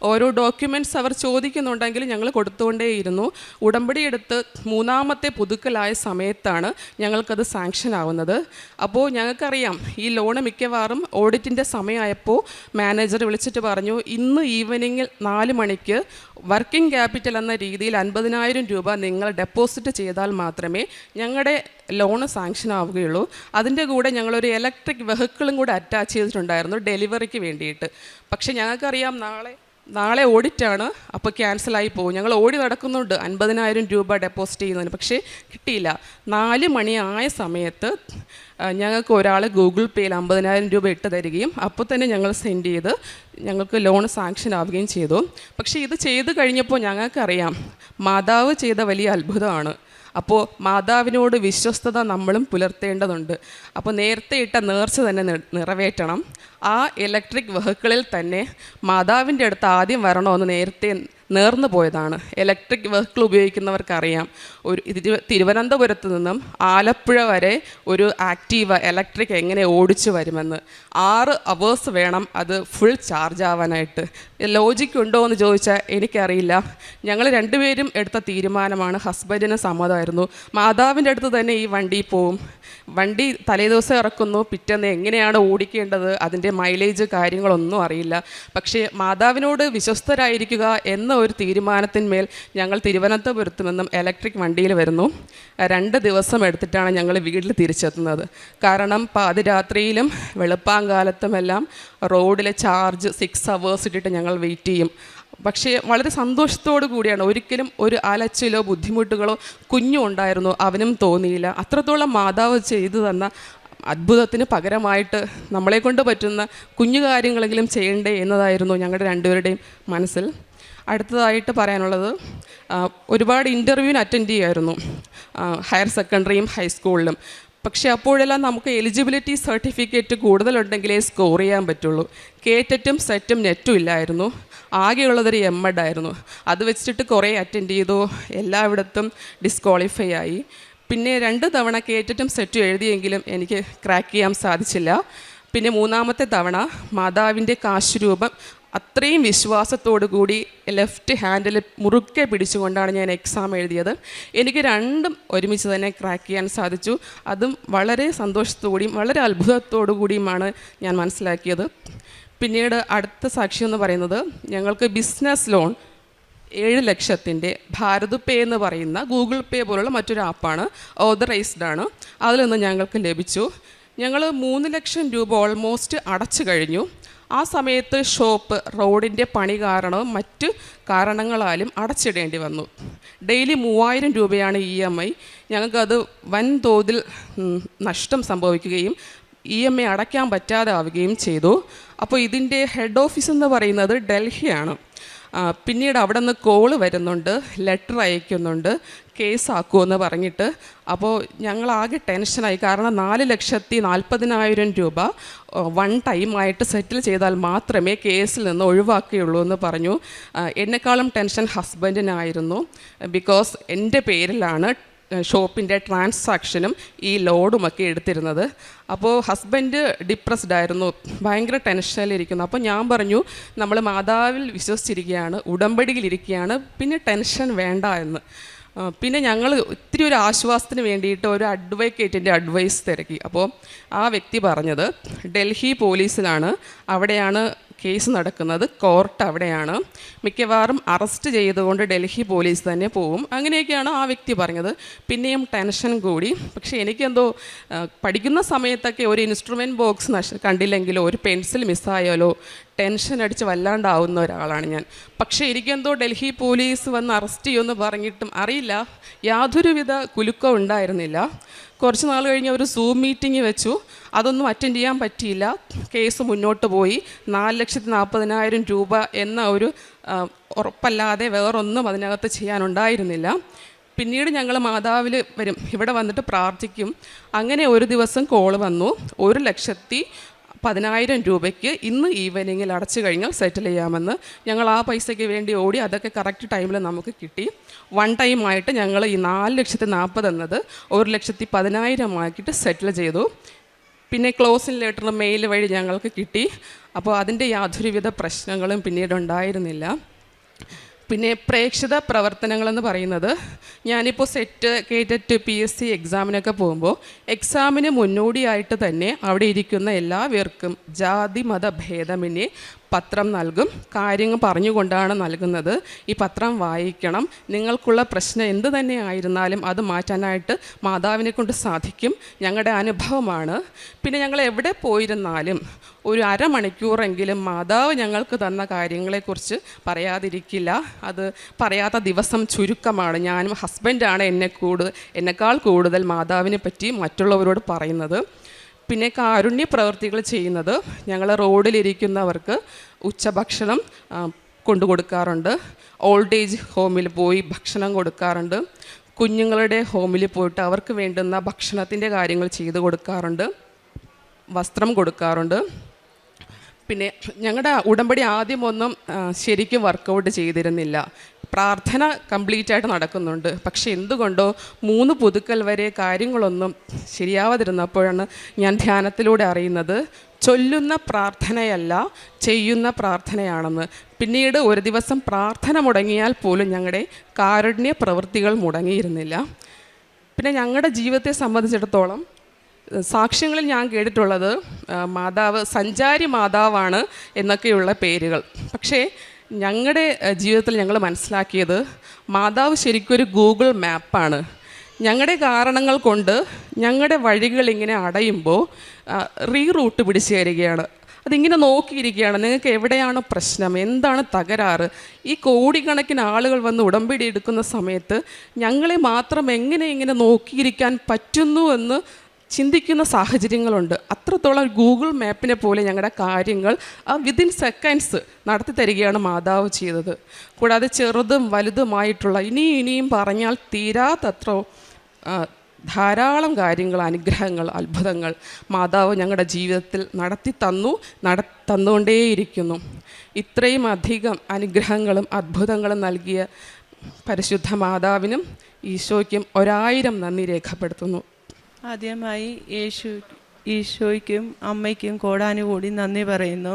S4: ഓരോ ഡോക്യുമെൻറ്റ്സ് അവർ ചോദിക്കുന്നുണ്ടെങ്കിൽ ഞങ്ങൾ കൊടുത്തുകൊണ്ടേയിരുന്നു. ഉടമ്പടി എടുത്ത് 3ാമത്തെ പുതുക്കലായ സമയത്താണ് ഞങ്ങൾക്കത് സാങ്ഷൻ ആവുന്നത്. അപ്പോൾ ഞങ്ങൾക്കറിയാം ഈ ലോണ് മിക്കവാറും ഓഡിറ്റിൻ്റെ സമയമായപ്പോൾ മാനേജർ വിളിച്ചിട്ട് പറഞ്ഞു, ഇന്ന് ഈവനിങ്ങിൽ 4 മണിക്ക് വർക്കിംഗ് ക്യാപിറ്റൽ എന്ന രീതിയിൽ 50,000 രൂപ നിങ്ങൾ ഡെപ്പോസിറ്റ് ചെയ്താൽ മാത്രമേ ഞങ്ങളുടെ ലോണ് സാങ്ഷൻ ആവുകയുള്ളൂ. അതിൻ്റെ കൂടെ ഞങ്ങളൊരു ഇലക്ട്രിക് വെഹിക്കിളും കൂടെ അറ്റാച്ച് ചെയ്തിട്ടുണ്ടായിരുന്നു ഡെലിവറിക്ക് വേണ്ടിയിട്ട്. പക്ഷേ ഞങ്ങൾക്കറിയാം നാളെ നാളെ ഓഡിറ്റാണ്, അപ്പോൾ ക്യാൻസലായി പോകും. ഞങ്ങൾ ഓടി നടക്കുന്നുണ്ട് 50,000 രൂപ ഡെപ്പോസിറ്റ് ചെയ്യുന്നതിന്, പക്ഷേ കിട്ടിയില്ല. 4 മണിയായ സമയത്ത് ഞങ്ങൾക്ക് ഒരാൾ ഗൂഗിൾ പേയിൽ 50,000 രൂപ ഇട്ട് തരികയും അപ്പോൾ തന്നെ ഞങ്ങൾ സെൻഡ് ചെയ്ത് ഞങ്ങൾക്ക് ലോൺ സാങ്ഷൻ ആവുകയും ചെയ്തു. പക്ഷേ ഇത് ചെയ്ത് കഴിഞ്ഞപ്പോൾ ഞങ്ങൾക്കറിയാം മാതാവ് ചെയ്ത വലിയ അത്ഭുതമാണ്. അപ്പോൾ മാതാവിനോട് വിശ്വസ്തത നമ്മളും പുലർത്തേണ്ടതുണ്ട്. അപ്പോൾ നേരത്തെ ഇട്ട നേർച്ച തന്നെ നിറവേറ്റണം. ആ ഇലക്ട്രിക് വെഹിക്കിളിൽ തന്നെ മാതാവിൻ്റെ അടുത്ത് ആദ്യം വരണമെന്ന് നേരത്തെ നേർന്നു പോയതാണ്. ഇലക്ട്രിക് വെഹിക്കിൾ ഉപയോഗിക്കുന്നവർക്കറിയാം, ഒരു തിരുവനന്തപുരത്ത് നിന്നും ആലപ്പുഴ വരെ ഒരു ആക്റ്റീവ ഇലക്ട്രിക് എങ്ങനെ ഓടിച്ചു വരുമെന്ന്. 6 അവേഴ്സ് വേണം അത് ഫുൾ ചാർജ് ആവാനായിട്ട്. ലോജിക്ക് ഉണ്ടോ എന്ന് ചോദിച്ചാൽ എനിക്കറിയില്ല. ഞങ്ങൾ രണ്ടുപേരും എടുത്ത തീരുമാനമാണ്. ഹസ്ബൻഡിന് സമ്മതമായിരുന്നു. മാതാവിൻ്റെ അടുത്ത് തന്നെ ഈ വണ്ടി പോവും. വണ്ടി തലേദിവസം ഇറക്കുന്നു, പിറ്റേന്ന് എങ്ങനെയാണ് ഓടിക്കേണ്ടത്, അതിൻ്റെ മൈലേജ് കാര്യങ്ങളൊന്നും അറിയില്ല. പക്ഷേ മാതാവിനോട് വിശ്വസ്തരായിരിക്കുക എന്ന ഒരു തീരുമാനത്തിന്മേൽ ഞങ്ങൾ തിരുവനന്തപുരത്ത് നിന്നും ഇലക്ട്രിക് വണ്ടിയിൽ വരുന്നു. 2 ദിവസം എടുത്തിട്ടാണ് ഞങ്ങൾ വീട്ടിൽ തിരിച്ചെത്തുന്നത്. കാരണം പാതിരാത്രിയിലും വെളുപ്പാങ്കാലത്തുമെല്ലാം റോഡിലെ ചാർജ് 6 അവേഴ്സ് ഇട്ടിട്ട് ഞങ്ങൾ വെയിറ്റ് ചെയ്യും. പക്ഷേ വളരെ സന്തോഷത്തോടു കൂടിയാണ്. ഒരിക്കലും ഒരു അലച്ചിലോ ബുദ്ധിമുട്ടുകളോ കുഞ്ഞും ഉണ്ടായിരുന്നു, അവനും തോന്നിയില്ല. അത്രത്തോളം മാതാവ് ചെയ്തു തന്ന അത്ഭുതത്തിന് പകരമായിട്ട് നമ്മളെ കൊണ്ട് പറ്റുന്ന കുഞ്ഞു കാര്യങ്ങളെങ്കിലും ചെയ്യണ്ടേ എന്നതായിരുന്നു ഞങ്ങളുടെ രണ്ടുപേരുടെയും മനസ്സിൽ. അടുത്തതായിട്ട് പറയാനുള്ളത്, ഒരുപാട് ഇൻ്റർവ്യൂവിന് അറ്റൻഡ് ചെയ്യുമായിരുന്നു, ഹയർ സെക്കൻഡറിയും ഹൈസ്കൂളിലും. പക്ഷേ അപ്പോഴെല്ലാം നമുക്ക് എലിജിബിലിറ്റി സർട്ടിഫിക്കറ്റ് കൂടുതലുണ്ടെങ്കിലേ സ്കോർ ചെയ്യാൻ പറ്റുള്ളൂ. കേറ്ററ്റും സെറ്റും നെറ്റും ഇല്ലായിരുന്നു. ആകെയുള്ളതൊരു എംഎഡ് ആയിരുന്നു. അത് വെച്ചിട്ട് കുറേ അറ്റൻഡ് ചെയ്തു, എല്ലായിടത്തും ഡിസ്ക്വാളിഫൈ ആയി. പിന്നെ 2 തവണ കേറ്ററ്റും സെറ്റും എഴുതിയെങ്കിലും എനിക്ക് ക്രാക്ക് ചെയ്യാൻ സാധിച്ചില്ല. പിന്നെ 3-ാമത്തെ തവണ മാതാവിൻ്റെ കാശുരൂപം അത്രയും വിശ്വാസത്തോടു കൂടി ലെഫ്റ്റ് ഹാൻഡിൽ മുറുക്കെ പിടിച്ചുകൊണ്ടാണ് ഞാൻ എക്സാം എഴുതിയത്. എനിക്ക് 2ഉം ഒരുമിച്ച് തന്നെ ക്രാക്ക് ചെയ്യാൻ സാധിച്ചു. അതും വളരെ സന്തോഷത്തോടെയും വളരെ അത്ഭുതത്തോടു കൂടിയുമാണ് ഞാൻ മനസ്സിലാക്കിയത്. പിന്നീട് അടുത്ത സാക്ഷ്യം എന്ന് പറയുന്നത്, ഞങ്ങൾക്ക് ബിസിനസ് ലോൺ 7 ലക്ഷത്തിൻ്റെ ഭാരത് പേ എന്ന് പറയുന്ന ഗൂഗിൾ പേ പോലുള്ള മറ്റൊരു ആപ്പാണ്, ഓതറൈസ്ഡ് ആണ്, അതിൽ നിന്ന് ഞങ്ങൾക്ക് ലഭിച്ചു. ഞങ്ങൾ 3 ലക്ഷം രൂപ ഓൾമോസ്റ്റ് അടച്ചു കഴിഞ്ഞു. ആ സമയത്ത് ഷോപ്പ് റോഡിൻ്റെ പണി കാരണവും മറ്റ് കാരണങ്ങളാലും അടച്ചിടേണ്ടി വന്നു. ഡെയിലി 3000 രൂപയാണ് EMI. ഞങ്ങൾക്കത് വൻതോതിൽ നഷ്ടം സംഭവിക്കുകയും EMI അടയ്ക്കാൻ പറ്റാതെ ആവുകയും ചെയ്തു. അപ്പോൾ ഇതിൻ്റെ ഹെഡ് ഓഫീസ് എന്ന് പറയുന്നത് ഡൽഹിയാണ്. പിന്നീട് അവിടെ നിന്ന് കോള് വരുന്നുണ്ട്, ലെറ്റർ അയക്കുന്നുണ്ട്, കേസാക്കുമെന്ന് പറഞ്ഞിട്ട്. അപ്പോൾ ഞങ്ങളാകെ ടെൻഷനായി. കാരണം 4,40,000 രൂപ 1 ടൈമായിട്ട് സെറ്റിൽ ചെയ്താൽ മാത്രമേ കേസിൽ നിന്ന് ഒഴിവാക്കുകയുള്ളൂ എന്ന് പറഞ്ഞു. എന്നെക്കാളും ടെൻഷൻ ഹസ്ബൻഡിനായിരുന്നു. ബിക്കോസ് എൻ്റെ പേരിലാണ് ഷോപ്പിൻ്റെ ട്രാൻസാക്ഷനും ഈ ലോഡുമൊക്കെ എടുത്തിരുന്നത്. അപ്പോൾ ഹസ്ബൻഡ് ഡിപ്രസ്ഡ് ആയിരുന്നു, ഭയങ്കര ടെൻഷനിലിരിക്കുന്നു. അപ്പോൾ ഞാൻ പറഞ്ഞു, നമ്മൾ മാതാവിൽ വിശ്വസിച്ചിരിക്കുകയാണ്, ഉടമ്പടിയിലിരിക്കുകയാണ്, പിന്നെ ടെൻഷൻ വേണ്ട എന്ന്. പിന്നെ ഞങ്ങൾ ഒത്തിരി ഒരു ആശ്വാസത്തിന് വേണ്ടിയിട്ട് ഒരു അഡ്വക്കേറ്റിൻ്റെ അഡ്വൈസ് തിരക്കി. അപ്പോൾ ആ വ്യക്തി പറഞ്ഞത് ഡൽഹി പോലീസിലാണ്, അവിടെയാണ് കേസ് നടക്കുന്നത്, കോർട്ട് അവിടെയാണ്, മിക്കവാറും അറസ്റ്റ് ചെയ്തുകൊണ്ട് ഡൽഹി പോലീസ് തന്നെ പോവും, അങ്ങനെയൊക്കെയാണ് ആ വ്യക്തി പറഞ്ഞത്. പിന്നെയും ടെൻഷൻ കൂടി. പക്ഷേ എനിക്കെന്തോ പഠിക്കുന്ന സമയത്തൊക്കെ ഒരു ഇൻസ്ട്രുമെൻറ്റ് ബോക്സ് കണ്ടില്ലെങ്കിലോ ഒരു പെൻസിൽ മിസ്സായാലോ ടെൻഷൻ അടിച്ച് വല്ലാണ്ടാവുന്ന ഒരാളാണ് ഞാൻ. പക്ഷേ എനിക്കെന്തോ ഡൽഹി പോലീസ് വന്ന് അറസ്റ്റ് ചെയ്യുമെന്ന് പറഞ്ഞിട്ടും അറിയില്ല, യാതൊരുവിധ കുലുക്കവും ഉണ്ടായിരുന്നില്ല. കുറച്ച് നാൾ കഴിഞ്ഞ് ഒരു സൂം മീറ്റിംഗ് വെച്ചു, അതൊന്നും അറ്റൻഡ് ചെയ്യാൻ പറ്റിയില്ല. കേസ് മുന്നോട്ട് പോയി. 4,40,000 രൂപ എന്ന ഒരു ഉറപ്പല്ലാതെ വേറൊന്നും അതിനകത്ത് ചെയ്യാനുണ്ടായിരുന്നില്ല. പിന്നീട് ഞങ്ങൾ മാതാവിൽ വരും, ഇവിടെ വന്നിട്ട് പ്രാർത്ഥിക്കും. അങ്ങനെ ഒരു ദിവസം കോള് വന്നു, 1,10,10,000 രൂപയ്ക്ക് ഇന്ന് ഈവനിങ്ങിൽ അടച്ചു കഴിഞ്ഞാൽ സെറ്റിൽ ചെയ്യാമെന്ന്. ഞങ്ങൾ ആ പൈസയ്ക്ക് വേണ്ടി ഓടി, അതൊക്കെ കറക്റ്റ് ടൈമിൽ നമുക്ക് കിട്ടി. 1 ടൈമായിട്ട് ഞങ്ങൾ ഈ 4,40,000 എന്നത് 1,10,000 ആക്കിയിട്ട് സെറ്റിൽ ചെയ്തു. പിന്നെ ക്ലോസിംഗ് ലെറ്റർ മെയിൽ വഴി ഞങ്ങൾക്ക് കിട്ടി. അപ്പോൾ അതിൻ്റെ യാതൊരുവിധ പ്രശ്നങ്ങളും പിന്നീട് ഉണ്ടായിരുന്നില്ല. പിന്നെ പ്രേക്ഷിത പ്രവർത്തനങ്ങളെന്ന് പറയുന്നത്, ഞാനിപ്പോൾ സെറ്റ്, കേറ്ററ്റ്, PSC എക്സാമിനൊക്കെ പോകുമ്പോൾ എക്സാമിന് മുന്നോടിയായിട്ട് തന്നെ അവിടെ ഇരിക്കുന്ന എല്ലാവർക്കും ജാതി മത ഭേദമന്യേ പത്രം നൽകും. കാര്യങ്ങൾ പറഞ്ഞുകൊണ്ടാണ് നൽകുന്നത്. ഈ പത്രം വായിക്കണം. നിങ്ങൾക്കുള്ള പ്രശ്നം എന്ത് തന്നെ ആയിരുന്നാലും അത് മാറ്റാനായിട്ട് മാതാവിനെ കൊണ്ട് സാധിക്കും. ഞങ്ങളുടെ അനുഭവമാണ്. പിന്നെ ഞങ്ങൾ എവിടെ പോയിരുന്നാലും ഒരു അരമണിക്കൂറെങ്കിലും മാതാവ് ഞങ്ങൾക്ക് തന്ന കാര്യങ്ങളെക്കുറിച്ച് പറയാതിരിക്കില്ല. അത് പറയാത്ത ദിവസം ചുരുക്കമാണ്. ഞാനും ഹസ്ബൻഡാണ് എന്നെക്കാൾ കൂടുതൽ മാതാവിനെ പറ്റി മറ്റുള്ളവരോട് പറയുന്നത്. പിന്നെ കാരുണ്യ പ്രവൃത്തികൾ ചെയ്യുന്നത്, ഞങ്ങൾ റോഡിലിരിക്കുന്നവർക്ക് ഉച്ചഭക്ഷണം കൊണ്ടുകൊടുക്കാറുണ്ട്. ഓൾഡ് ഏജ് ഹോമിൽ പോയി ഭക്ഷണം കൊടുക്കാറുണ്ട്. കുഞ്ഞുങ്ങളുടെ ഹോമിൽ പോയിട്ട് അവർക്ക് വേണ്ടുന്ന ഭക്ഷണത്തിൻ്റെ കാര്യങ്ങൾ ചെയ്തു കൊടുക്കാറുണ്ട്. വസ്ത്രം കൊടുക്കാറുണ്ട്. പിന്നെ ഞങ്ങളുടെ ഉടമ്പടി ആദ്യമൊന്നും ശരിക്കും വർക്കൗട്ട് ചെയ്തിരുന്നില്ല. പ്രാർത്ഥന കംപ്ലീറ്റായിട്ട് നടക്കുന്നുണ്ട്. പക്ഷെ എന്തുകൊണ്ടോ 3 പുതുക്കൽ വരെ കാര്യങ്ങളൊന്നും ശരിയാവാതിരുന്നപ്പോഴാണ് ഞാൻ ധ്യാനത്തിലൂടെ അറിയുന്നത് ചൊല്ലുന്ന പ്രാർത്ഥനയല്ല ചെയ്യുന്ന പ്രാർത്ഥനയാണെന്ന്. പിന്നീട് ഒരു ദിവസം പ്രാർത്ഥന മുടങ്ങിയാൽ പോലും ഞങ്ങളുടെ കാരുണ്യ പ്രവൃത്തികൾ മുടങ്ങിയിരുന്നില്ല. പിന്നെ ഞങ്ങളുടെ ജീവിതത്തെ സംബന്ധിച്ചിടത്തോളം സാക്ഷ്യങ്ങളിൽ ഞാൻ കേട്ടിട്ടുള്ളത് മാതാവ് സഞ്ചാരി മാതാവാണ് എന്നൊക്കെയുള്ള പേരുകൾ. പക്ഷേ ഞങ്ങളുടെ ജീവിതത്തിൽ ഞങ്ങൾ മനസ്സിലാക്കിയത് മാതാവ് ശരിക്കൊരു ഗൂഗിൾ മാപ്പാണ്. ഞങ്ങളുടെ കാരണങ്ങൾ കൊണ്ട് ഞങ്ങളുടെ വഴികൾ ഇങ്ങനെ അടയുമ്പോൾ റൂട്ട് പിടിച്ചു തരികയാണ്. അതിങ്ങനെ നോക്കിയിരിക്കുകയാണ്. നിങ്ങൾക്ക് എവിടെയാണ് പ്രശ്നം, എന്താണ് തകരാറ്? ഈ കോടിക്കണക്കിന് ആളുകൾ വന്ന് ഉടമ്പടി എടുക്കുന്ന സമയത്ത് ഞങ്ങളെ മാത്രം എങ്ങനെ നോക്കിയിരിക്കാൻ പറ്റുന്നു എന്ന് ചിന്തിക്കുന്ന സാഹചര്യങ്ങളുണ്ട്. അത്രത്തോളം ഗൂഗിൾ മാപ്പിനെ പോലെ ഞങ്ങളുടെ കാര്യങ്ങൾ വിതിൻ സെക്കൻഡ്സ് നടത്തി തരികയാണ് മാതാവ് ചെയ്തത്. കൂടാതെ ചെറുതും വലുതുമായിട്ടുള്ള ഇനിയും പറഞ്ഞാൽ തീരാത്തത്ര ധാരാളം കാര്യങ്ങൾ, അനുഗ്രഹങ്ങൾ, അത്ഭുതങ്ങൾ മാതാവ് ഞങ്ങളുടെ ജീവിതത്തിൽ തന്നുകൊണ്ടേയിരിക്കുന്നു. ഇത്രയും അധികം അനുഗ്രഹങ്ങളും അത്ഭുതങ്ങളും നൽകിയ പരിശുദ്ധ മാതാവിനും ഈശോയ്ക്കും 1000 നന്ദി രേഖപ്പെടുത്തുന്നു.
S5: ആദ്യമായി ഈശോയ്ക്കും അമ്മയ്ക്കും കോടാനുകൂടി നന്ദി പറയുന്നു.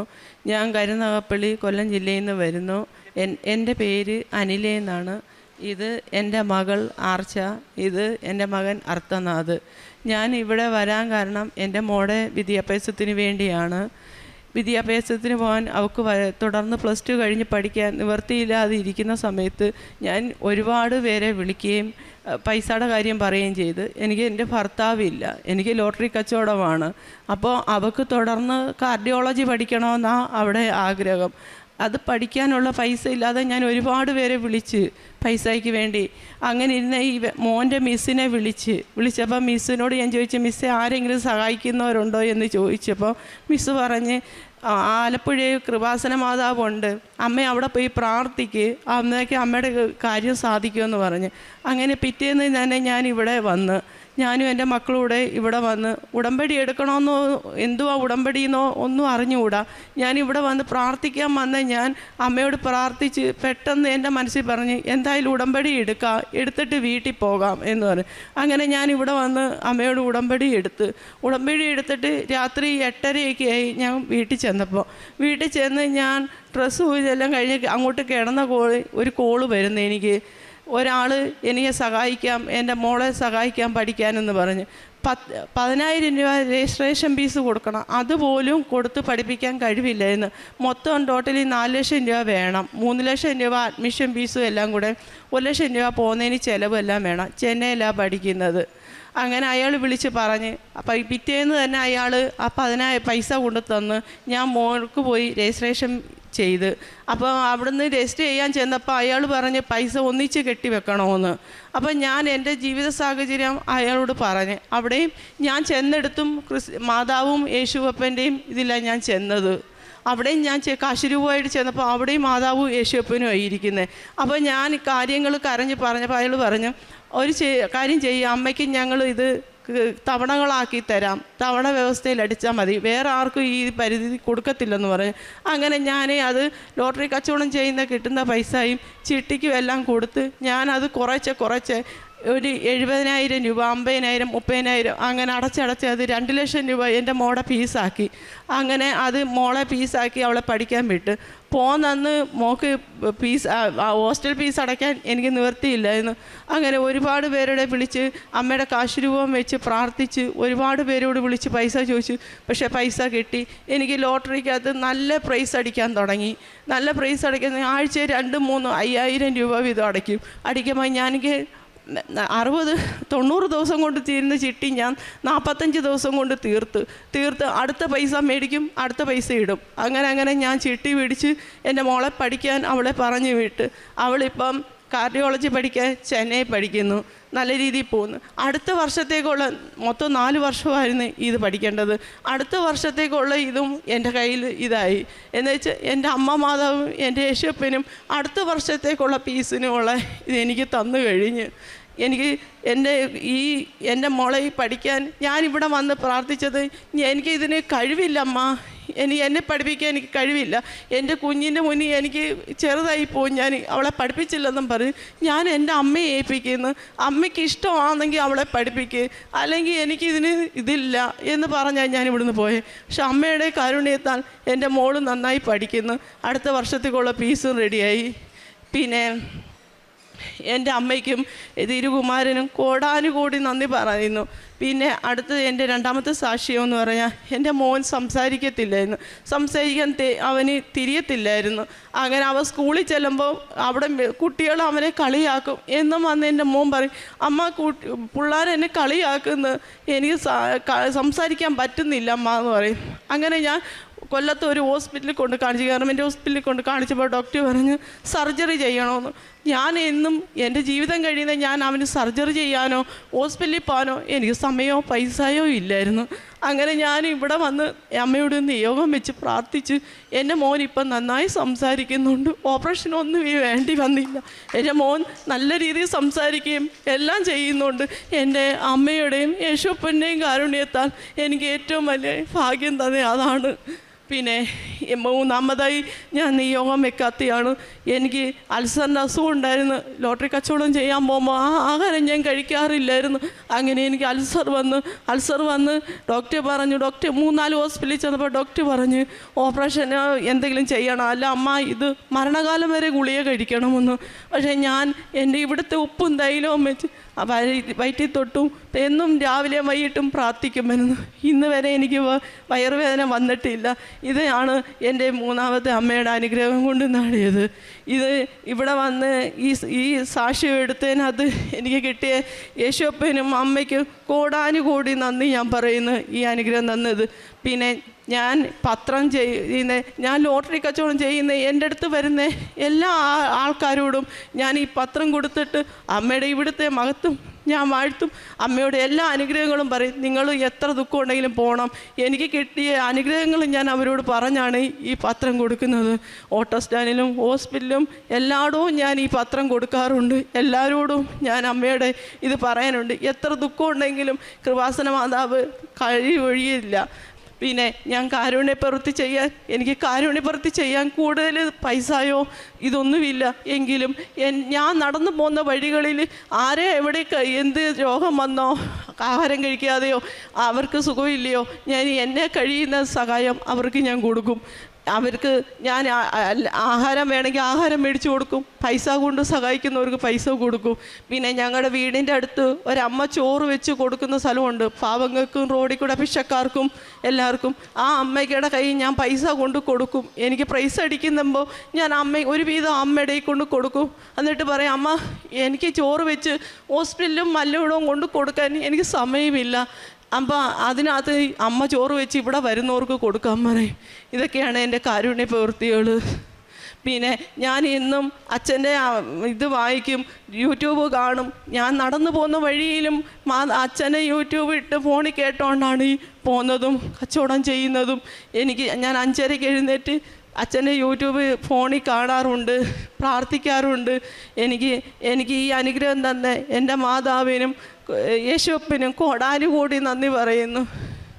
S5: ഞാൻ കരുനാഗപ്പള്ളി കൊല്ലം ജില്ലയിൽ നിന്ന് വരുന്നു. എൻ്റെ പേര് അനില എന്നാണ്. ഇത് എൻ്റെ മകൾ ആർച്ച, ഇത് എൻ്റെ മകൻ അർത്ഥനാഥ്. ഞാൻ ഇവിടെ വരാൻ കാരണം എൻ്റെ മോടെ വിദ്യാഭ്യാസത്തിന് വേണ്ടിയാണ്. വിദ്യാഭ്യാസത്തിന് പോകാൻ അവൾക്ക് തുടർന്ന് +2 കഴിഞ്ഞ് പഠിക്കാൻ നിവൃത്തിയില്ലാതെ ഇരിക്കുന്ന സമയത്ത് ഞാൻ ഒരുപാട് പേരെ വിളിക്കുകയും പൈസയുടെ കാര്യം പറയുകയും ചെയ്ത്. എനിക്ക് എൻ്റെ ഭർത്താവില്ല, എനിക്ക് ലോട്ടറി കച്ചവടമാണ്. അപ്പോൾ അവൾക്ക് തുടർന്ന് കാർഡിയോളജി പഠിക്കണമെന്നാണ് അവിടെ ആഗ്രഹം. അത് പഠിക്കാനുള്ള പൈസ ഇല്ലാതെ ഞാൻ ഒരുപാട് പേരെ പൈസയ്ക്ക് വേണ്ടി അങ്ങനെ ഇരുന്ന ഈ മോൻ്റെ മിസ്സിനെ വിളിച്ചപ്പോൾ മിസ്സിനോട് ഞാൻ ചോദിച്ചു, മിസ്സെ ആരെങ്കിലും സഹായിക്കുന്നവരുണ്ടോ എന്ന് ചോദിച്ചപ്പോൾ മിസ്സ് പറഞ്ഞ് ആലപ്പുഴയിൽ കൃപാസന മാതാവുണ്ട്, അമ്മ അവിടെ പോയി പ്രാർത്ഥിക്ക്, അന്നേക്ക് അമ്മയുടെ കാര്യം സാധിക്കുമെന്ന് പറഞ്ഞ്. അങ്ങനെ പിറ്റേന്ന് തന്നെ ഞാൻ ഇവിടെ വന്ന് ഞാനും എൻ്റെ മക്കളൂടെ ഇവിടെ വന്ന് ഉടമ്പടി എടുക്കണമെന്നോ എന്തുവാ ഉടമ്പടിയെന്നോ ഒന്നും അറിഞ്ഞുകൂടാ. ഞാനിവിടെ വന്ന് പ്രാർത്ഥിക്കാൻ വന്ന് ഞാൻ അമ്മയോട് പ്രാർത്ഥിച്ച് പെട്ടെന്ന് എൻ്റെ മനസ്സിൽ പറഞ്ഞ് എന്തായാലും ഉടമ്പടി എടുത്തിട്ട് വീട്ടിൽ പോകാം എന്ന് പറഞ്ഞു. അങ്ങനെ ഞാൻ ഇവിടെ വന്ന് അമ്മയോട് ഉടമ്പടി എടുത്തിട്ട് രാത്രി 8:30 ആയി ഞാൻ വീട്ടിൽ ചെന്ന് ഞാൻ ഡ്രസ്സ് ഇതെല്ലാം കഴിഞ്ഞ് അങ്ങോട്ട് കിടന്ന ഒരു കോള് വരുന്നു. എനിക്ക് ഒരാൾ എനിക്ക് സഹായിക്കാം, എൻ്റെ മോളെ സഹായിക്കാം പഠിക്കാനെന്ന് പറഞ്ഞ് 10,000 രൂപ രജിസ്ട്രേഷൻ ഫീസ് കൊടുക്കണം. അതുപോലും കൊടുത്ത് പഠിപ്പിക്കാൻ കഴിവില്ലായിരുന്നു. മൊത്തം ടോട്ടലി 4 ലക്ഷം രൂപ വേണം. 3 ലക്ഷം രൂപ അഡ്മിഷൻ ഫീസും എല്ലാം കൂടെ 1 ലക്ഷം രൂപ പോകുന്നതിന് ചിലവെല്ലാം വേണം. ചെന്നൈയിലാണ് പഠിക്കുന്നത്. അങ്ങനെ അയാൾ വിളിച്ച് പറഞ്ഞ് അപ്പം പിറ്റേന്ന് തന്നെ അയാൾ ആ 10,000 പൈസ കൊണ്ടു തന്ന് ഞാൻ മോൾക്ക് പോയി രജിസ്ട്രേഷൻ ചെയ്ത്. അപ്പോൾ അവിടുന്ന് രജിസ്റ്റർ ചെയ്യാൻ ചെന്നപ്പോൾ അയാൾ പറഞ്ഞ് പൈസ ഒന്നിച്ച് കെട്ടിവെക്കണമെന്ന്. അപ്പം ഞാൻ എൻ്റെ ജീവിത സാഹചര്യം അയാളോട് പറഞ്ഞ് അവിടെയും ഞാൻ ചെന്നെടുത്തും മാതാവും യേശുവപ്പൻ്റെയും ഇതിലാണ് ഞാൻ ചെന്നത്. അവിടെയും ഞാൻ കാശുരൂപമായിട്ട് ചെന്നപ്പോൾ അവിടെയും മാതാവും യേശുവപ്പനും ആയിരിക്കുന്നത്. അപ്പോൾ ഞാൻ കാര്യങ്ങൾ കരഞ്ഞ് പറഞ്ഞപ്പോൾ അയാൾ പറഞ്ഞു ഒരു കാര്യം ചെയ്യുക, അമ്മയ്ക്ക് ഞങ്ങൾ ഇത് തവണകളാക്കി തരാം, തവണ വ്യവസ്ഥയിൽ അടിച്ചാൽ മതി, വേറെ ആർക്കും ഈ പരിധി കൊടുക്കത്തില്ലെന്ന് പറഞ്ഞു. അങ്ങനെ ഞാൻ അത് ലോട്ടറി കച്ചവടം കിട്ടുന്ന പൈസയും ചിട്ടിക്കും എല്ലാം കൊടുത്ത് ഞാനത് കുറച്ച് ഒരു 70,000 രൂപ, 50,000, 30,000 അങ്ങനെ അടച്ചടച്ച് അത് 2 ലക്ഷം രൂപ എൻ്റെ മോളെ ഫീസാക്കി. അങ്ങനെ അത് മോളെ ഫീസാക്കി അവളെ പഠിക്കാൻ വിട്ട്. പോന്നന്ന് മോൾക്ക് ഹോസ്റ്റൽ ഫീസ് അടയ്ക്കാൻ എനിക്ക് നിവൃത്തിയില്ലായിരുന്നു. അങ്ങനെ ഒരുപാട് പേരുടെ വിളിച്ച് അമ്മയുടെ കാശ് രൂപം വെച്ച് പ്രാർത്ഥിച്ച് ഒരുപാട് പേരോട് വിളിച്ച് പൈസ ചോദിച്ചു. പക്ഷേ പൈസ കിട്ടി. എനിക്ക് ലോട്ടറിക്കകത്ത് നല്ല പ്രൈസ് അടിക്കാൻ തുടങ്ങി. നല്ല പ്രൈസ് അടിക്കുന്ന ആഴ്ച 2-3 5,000 രൂപ വീതം അടിക്കുമ്പോൾ എനിക്ക് 60-90 ദിവസം കൊണ്ട് തീരുന്ന ചിട്ടി ഞാൻ 45 ദിവസം കൊണ്ട് തീർത്ത് അടുത്ത പൈസ മേടിക്കും, അടുത്ത പൈസ ഇടും. അങ്ങനെ ഞാൻ ചിട്ടി പിടിച്ച് എൻ്റെ മോളെ പഠിക്കാൻ അവളെ പറഞ്ഞു വിട്ട്. അവളിപ്പം കാർഡിയോളജി പഠിക്കാൻ ചെന്നൈ പഠിക്കുന്നു. നല്ല രീതിയിൽ പോകുന്നു. അടുത്ത വർഷത്തേക്കുള്ള മൊത്തം 4 വർഷമായിരുന്നു ഇത് പഠിക്കേണ്ടത്. അടുത്ത വർഷത്തേക്കുള്ള ഇതും എൻ്റെ കയ്യിൽ ഇതായി. എന്നുവെച്ചാൽ എൻ്റെ അമ്മ മാതാവും എൻ്റെ യേശുപ്പനും അടുത്ത വർഷത്തേക്കുള്ള ഫീസിനുമുള്ള ഇതെനിക്ക് തന്നു കഴിഞ്ഞ്. എനിക്ക് എൻ്റെ മോളെ പഠിക്കാൻ ഞാനിവിടെ വന്ന് പ്രാർത്ഥിച്ചത്, എനിക്കിതിന് കഴിവില്ലമ്മ, എന്നെ പഠിപ്പിക്കാൻ എനിക്ക് കഴിവില്ല, എൻ്റെ കുഞ്ഞിൻ്റെ മുന്നിൽ എനിക്ക് ചെറുതായി പോകും, ഞാൻ അവളെ പഠിപ്പിച്ചില്ലെന്നും പറഞ്ഞ് ഞാൻ എൻ്റെ അമ്മയെ ഏൽപ്പിക്കുന്നു. അമ്മയ്ക്ക് ഇഷ്ടമാണെങ്കിൽ അവളെ പഠിപ്പിക്കുക, അല്ലെങ്കിൽ എനിക്കിതിന് ഇതില്ല എന്ന് പറഞ്ഞാൽ ഞാൻ ഇവിടുന്ന് പോയത്. പക്ഷെ അമ്മയുടെ കാരുണ്യത്താൽ എൻ്റെ മോള് നന്നായി പഠിക്കുന്നു. അടുത്ത വർഷത്തേക്കുള്ള ഫീസും റെഡിയായി. പിന്നെ എൻ്റെ അമ്മയ്ക്കും തിരുകുമാരനും കോടാനുകോടി നന്ദി പറയുന്നു. പിന്നെ അടുത്തത് എൻ്റെ രണ്ടാമത്തെ സാക്ഷ്യം എന്ന് പറഞ്ഞാൽ എൻ്റെ മോൻ സംസാരിക്കാൻ അവന് തിരിയത്തില്ലായിരുന്നു. അങ്ങനെ അവൻ സ്കൂളിൽ ചെല്ലുമ്പോൾ അവിടെ കുട്ടികൾ അവനെ കളിയാക്കും. എന്നും വന്ന് എൻ്റെ മോൻ പറയും, അമ്മ പിള്ളേരെന്നെ കളിയാക്കുന്നു, എനിക്ക് സംസാരിക്കാൻ പറ്റുന്നില്ല അമ്മ എന്ന് പറയും. അങ്ങനെ ഞാൻ കൊല്ലത്ത് ഒരു ഹോസ്പിറ്റലിൽ കൊണ്ട് കാണിച്ചു, ഗവൺമെൻറ് ഹോസ്പിറ്റലിൽ കൊണ്ട് കാണിച്ചപ്പോൾ ഡോക്ടർ പറഞ്ഞു സർജറി ചെയ്യണമെന്ന്. ഞാൻ എന്നും എൻ്റെ ജീവിതം കഴിയുന്ന ഞാൻ അവന് സർജറി ചെയ്യാനോ ഹോസ്പിറ്റലിൽ പോകാനോ എനിക്ക് സമയമോ പൈസയോ ഇല്ലായിരുന്നു. അങ്ങനെ ഞാൻ ഇവിടെ വന്ന് അമ്മയോട് നിയോഗം വെച്ച് പ്രാർത്ഥിച്ച് എൻ്റെ മോൻ ഇപ്പം നന്നായി സംസാരിക്കുന്നുണ്ട്. ഓപ്പറേഷനൊന്നും വേണ്ടി വന്നില്ല. എൻ്റെ മോൻ നല്ല രീതിയിൽ സംസാരിക്കുകയും എല്ലാം ചെയ്യുന്നുണ്ട്. എൻ്റെ അമ്മയുടെയും യേശുപ്പൻ്റെയും കാരുണ്യത്താൽ എനിക്ക് ഏറ്റവും വലിയ ഭാഗ്യം തന്നെ അതാണ്. പിന്നെ മൂന്നാമതായി ഞാൻ നിയോഗം വെക്കാത്തയാണ്. എനിക്ക് അൾസറിൻ്റെ അസുഖം ഉണ്ടായിരുന്നു. ലോട്ടറി കച്ചവടം ചെയ്യാൻ പോകുമ്പോൾ ആഹാരം ഞാൻ കഴിക്കാറില്ലായിരുന്നു. അങ്ങനെ എനിക്ക് അൾസർ വന്ന് ഡോക്ടർ 3-4 ഹോസ്പിറ്റലിൽ ചെന്നപ്പോൾ ഡോക്ടർ പറഞ്ഞു ഓപ്പറേഷൻ എന്തെങ്കിലും ചെയ്യണം, അല്ല അമ്മ ഇത് മരണകാലം വരെ ഗുളിക കഴിക്കണമെന്ന്. പക്ഷേ ഞാൻ എൻ്റെ ഇവിടുത്തെ ഉപ്പും തൈലവും വെച്ച് വയറ്റിൽ തൊട്ടും എന്നും രാവിലെ വൈകിട്ടും പ്രാർത്ഥിക്കുമായിരുന്നു. ഇന്ന് വരെ എനിക്ക് വയറുവേദന വന്നിട്ടില്ല. ഇതാണ് എൻ്റെ മൂന്നാമത്തെ അമ്മയുടെ അനുഗ്രഹം കൊണ്ട് നേടിയത്. ഇത് ഇവിടെ വന്ന് ഈ സാക്ഷ്യം എടുത്തതിനകത്ത് എനിക്ക് കിട്ടിയ യേശുപ്പനും അമ്മയ്ക്കും കോടാനുകോടി നന്ദി ഞാൻ പറയുന്നു, ഈ അനുഗ്രഹം തന്നത്. പിന്നെ ഞാൻ പത്രം ഞാൻ ലോട്ടറി കച്ചവടം ചെയ്യുന്ന എൻ്റെ അടുത്ത് വരുന്ന എല്ലാ ആൾക്കാരോടും ഞാൻ ഈ പത്രം കൊടുത്തിട്ട് അമ്മയുടെ ഇവിടുത്തെ മഹത്വം ഞാൻ വാഴ്ത്തും. അമ്മയുടെ എല്ലാ അനുഗ്രഹങ്ങളും പറയും. നിങ്ങൾ എത്ര ദുഃഖം ഉണ്ടെങ്കിലും പോകണം. എനിക്ക് കിട്ടിയ അനുഗ്രഹങ്ങളും ഞാൻ അവരോട് പറഞ്ഞാണ് ഈ പത്രം കൊടുക്കുന്നത്. ഓട്ടോ സ്റ്റാൻഡിലും ഹോസ്പിറ്റലിലും എല്ലായിടവും ഞാൻ ഈ പത്രം കൊടുക്കാറുണ്ട്. എല്ലാവരോടും ഞാൻ അമ്മയുടെ ഇത് പറയാനുണ്ട്. എത്ര ദുഃഖം ഉണ്ടെങ്കിലും കൃപാസന മാതാവ് കഴിയൊഴിയില്ല. പിന്നെ ഞാൻ എനിക്ക് കാരുണ്യപ്രവൃത്തി ചെയ്യാൻ കൂടുതൽ പൈസയോ ഇതൊന്നുമില്ല. എങ്കിലും ഞാൻ നടന്നു പോകുന്ന വഴികളിൽ ആരെ എവിടെ എന്ത് രോഗം വന്നോ, ആഹാരം കഴിക്കാതെയോ, അവർക്ക് സുഖമില്ലയോ, ഞാൻ എന്നെ കഴിയുന്ന സഹായം അവർക്ക് ഞാൻ കൊടുക്കും. അവർക്ക് ഞാൻ ആഹാരം വേണമെങ്കിൽ ആഹാരം മേടിച്ചു കൊടുക്കും. പൈസ കൊണ്ട് സഹായിക്കുന്നവർക്ക് പൈസ കൊടുക്കും. പിന്നെ ഞങ്ങളുടെ വീടിൻ്റെ അടുത്ത് ഒരമ്മ ചോറ് വെച്ച് കൊടുക്കുന്ന സ്ഥലമുണ്ട്. പാവങ്ങൾക്കും റോഡിൽ കൂടെ ഭിക്ഷക്കാർക്കും എല്ലാവർക്കും. ആ അമ്മയ്ക്കയുടെ കയ്യിൽ ഞാൻ പൈസ കൊണ്ട് കൊടുക്കും. എനിക്ക് പ്രൈസ് അടിക്കുമ്പോൾ ഞാൻ ഒരുവിധം അമ്മയുടെ കൊണ്ട് കൊടുക്കും. എന്നിട്ട് പറയും, അമ്മ എനിക്ക് ചോറ് വെച്ച് ഹോസ്പിറ്റലിലും മല്ലവിടവും കൊണ്ട് കൊടുക്കാൻ എനിക്ക് സമയമില്ല. അപ്പോൾ അതിനകത്ത് അമ്മ ചോറ് വെച്ച് ഇവിടെ വരുന്നവർക്ക് കൊടുക്കാൻ പറയും. ഇതൊക്കെയാണ് എൻ്റെ കാരുണ്യ പ്രവൃത്തികൾ. പിന്നെ ഞാൻ ഇന്നും അച്ഛൻ്റെ ഇത് വായിക്കും, യൂട്യൂബ് കാണും. ഞാൻ നടന്നു പോകുന്ന വഴിയിലും അച്ഛനെ യൂട്യൂബ് ഇട്ട് ഫോണിൽ കേട്ടോണ്ടാണ് ഈ പോകുന്നതും കച്ചവടം ചെയ്യുന്നതും. ഞാൻ 5:30 എഴുന്നേറ്റ് അച്ഛൻ്റെ യൂട്യൂബ് ഫോണിൽ കാണാറുണ്ട്, പ്രാർത്ഥിക്കാറുണ്ട്. എനിക്ക് ഈ അനുഗ്രഹം തന്നെ എൻ്റെ മാതാവിനും യേശുപ്പനും കോടാനുകോടി നന്ദി പറയുന്നു.